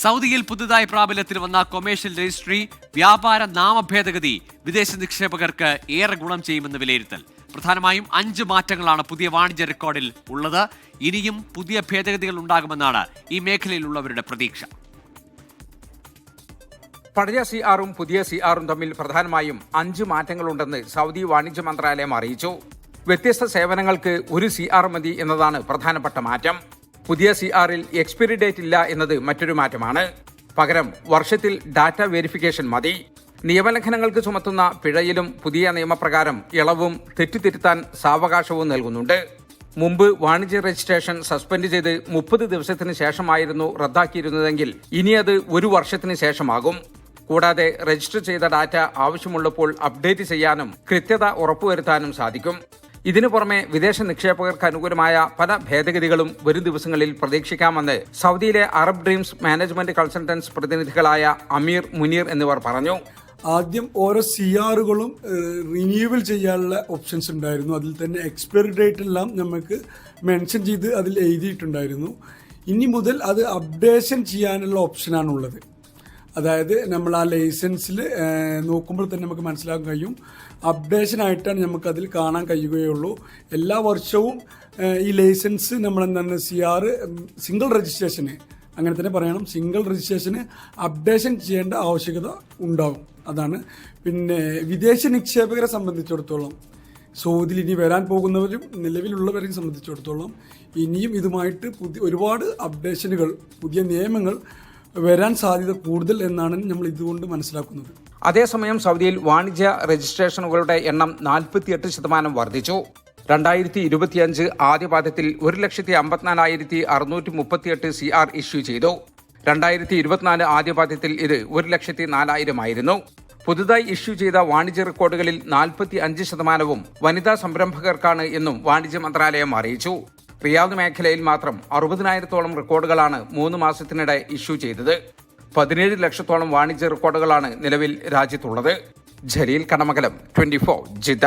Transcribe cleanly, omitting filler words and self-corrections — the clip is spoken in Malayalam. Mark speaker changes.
Speaker 1: സൗദിയിൽ പുതുതായി പ്രാബല്യത്തിൽ വന്ന കൊമേഴ്ഷ്യൽ രജിസ്ട്രി വ്യാപാര നാമഭേദഗതി വിദേശ നിക്ഷേപകർക്ക് ഏറെ ഗുണം ചെയ്യുമെന്ന് വിലയിരുത്തൽ. പ്രധാനമായും 5 മാറ്റങ്ങളാണ് പുതിയ വാണിജ്യ റെക്കോർഡിൽ ഉള്ളത്. ഇനിയും പുതിയ ഭേദഗതികൾ ഉണ്ടാകുമെന്നാണ് ഈ മേഖലയിലുള്ളവരുടെ പ്രതീക്ഷ.
Speaker 2: പഴയ CRഉം പുതിയ CRഉം തമ്മിൽ പ്രധാനമായും 5 മാറ്റങ്ങളുണ്ടെന്ന് സൗദി വാണിജ്യ മന്ത്രാലയം അറിയിച്ചു. വ്യത്യസ്ത സേവനങ്ങൾക്ക് ഒരു CR മതി എന്നതാണ് പ്രധാനപ്പെട്ട മാറ്റം. പുതിയ CRൽ എക്സ്പയറി ഡേറ്റ് ഇല്ല എന്നത് മറ്റൊരു മാറ്റമാണ്. പകരം വർഷത്തിൽ ഡാറ്റ വെരിഫിക്കേഷൻ മതി. നിയമലംഘനങ്ങൾക്ക് ചുമത്തുന്ന പിഴയിലും പുതിയ നിയമപ്രകാരം ഇളവും തെറ്റുതിരുത്താൻ സാവകാശവും നൽകുന്നുണ്ട്. മുമ്പ് വാണിജ്യ രജിസ്ട്രേഷൻ സസ്പെൻഡ് ചെയ്ത് 30 ദിവസത്തിന് ശേഷമായിരുന്നു റദ്ദാക്കിയിരുന്നതെങ്കിൽ ഇനി അത് 1 വർഷത്തിന് ശേഷമാകും. കൂടാതെ രജിസ്റ്റർ ചെയ്ത ഡാറ്റ ആവശ്യമുള്ളപ്പോൾ അപ്ഡേറ്റ് ചെയ്യാനും കൃത്യത ഉറപ്പുവരുത്താനും സാധിക്കും. ഇതിനു പുറമെ വിദേശ നിക്ഷേപകർക്ക് അനുകൂലമായ പല ഭേദഗതികളും വരും ദിവസങ്ങളിൽ പ്രതീക്ഷിക്കാമെന്ന് സൗദിയിലെ അറബ് ഡ്രീംസ് മാനേജ്മെന്റ് കൺസൾട്ടൻസ് പ്രതിനിധികളായ അമീർ, മുനീർ എന്നിവർ പറഞ്ഞു.
Speaker 3: ആദ്യം ഓരോ CRകളും റിന്യൂവൽ ചെയ്യാനുള്ള ഓപ്ഷൻസ് ഉണ്ടായിരുന്നു. അതിൽ തന്നെ എക്സ്പയറി ഡേറ്റ് എല്ലാം നമുക്ക് മെൻഷൻ ചെയ്ത് അതിൽ എഴുതിയിട്ടുണ്ടായിരുന്നു. ഇനി മുതൽ അത് അപ്ഡേഷൻ ചെയ്യാനുള്ള ഓപ്ഷനാണുള്ളത്. അതായത് നമ്മൾ ആ ലൈസൻസിൽ നോക്കുമ്പോൾ തന്നെ നമുക്ക് മനസ്സിലാക്കാൻ കഴിയും, അപ്ഡേഷൻ ആയിട്ടാണ് നമുക്ക് അതിൽ കാണാൻ കഴിയുകയുള്ളൂ. എല്ലാ വർഷവും ഈ ലൈസൻസ് നമ്മൾ എന്താണ് CR സിംഗിൾ രജിസ്ട്രേഷന്, അങ്ങനെ തന്നെ പറയണം, സിംഗിൾ രജിസ്ട്രേഷന് അപ്ഡേഷൻ ചെയ്യേണ്ട ആവശ്യകത ഉണ്ടാവും. അതാണ്. പിന്നെ വിദേശ നിക്ഷേപകരെ സംബന്ധിച്ചിടത്തോളം, സൗദിയിൽ ഇനി വരാൻ പോകുന്നവരും നിലവിലുള്ളവരെയും സംബന്ധിച്ചിടത്തോളം ഇനിയും ഇതുമായിട്ട് ഒരുപാട് അപ്ഡേഷനുകൾ, പുതിയ നിയമങ്ങൾ വരാൻ സാധ്യത കൂടുതൽ എന്നാണ് നമ്മൾ ഇതുകൊണ്ട് മനസ്സിലാക്കുന്നത്.
Speaker 2: അതേസമയം സൗദിയിൽ വാണിജ്യ രജിസ്ട്രേഷനുകളുടെ എണ്ണം 48% വർദ്ധിച്ചു. 2025 ആദ്യപാദത്തിൽ 1,54,638 CR ഇഷ്യൂ ചെയ്തു. 2024 ആദ്യപാദത്തിൽ ഇത് 1,04,000 ആയിരുന്നു. പുതുതായി ഇഷ്യൂ ചെയ്ത വാണിജ്യ റെക്കോർഡുകളിൽ 45% വനിതാ സംരംഭകർക്കാണ് എന്നും വാണിജ്യ മന്ത്രാലയം അറിയിച്ചു. റിയാദ് മേഖലയിൽ മാത്രം 60,000-ഓളം റെക്കോർഡുകളാണ് 3 മാസത്തിനിടെ ഇഷ്യൂ ചെയ്തത്. 17 ലക്ഷത്തോളം വാണിജ്യ റെക്കോർഡുകളാണ് നിലവിൽ രാജ്യത്തുള്ളത്. ജലീൽ കണമംഗലം, 24 ജിദ്ദ.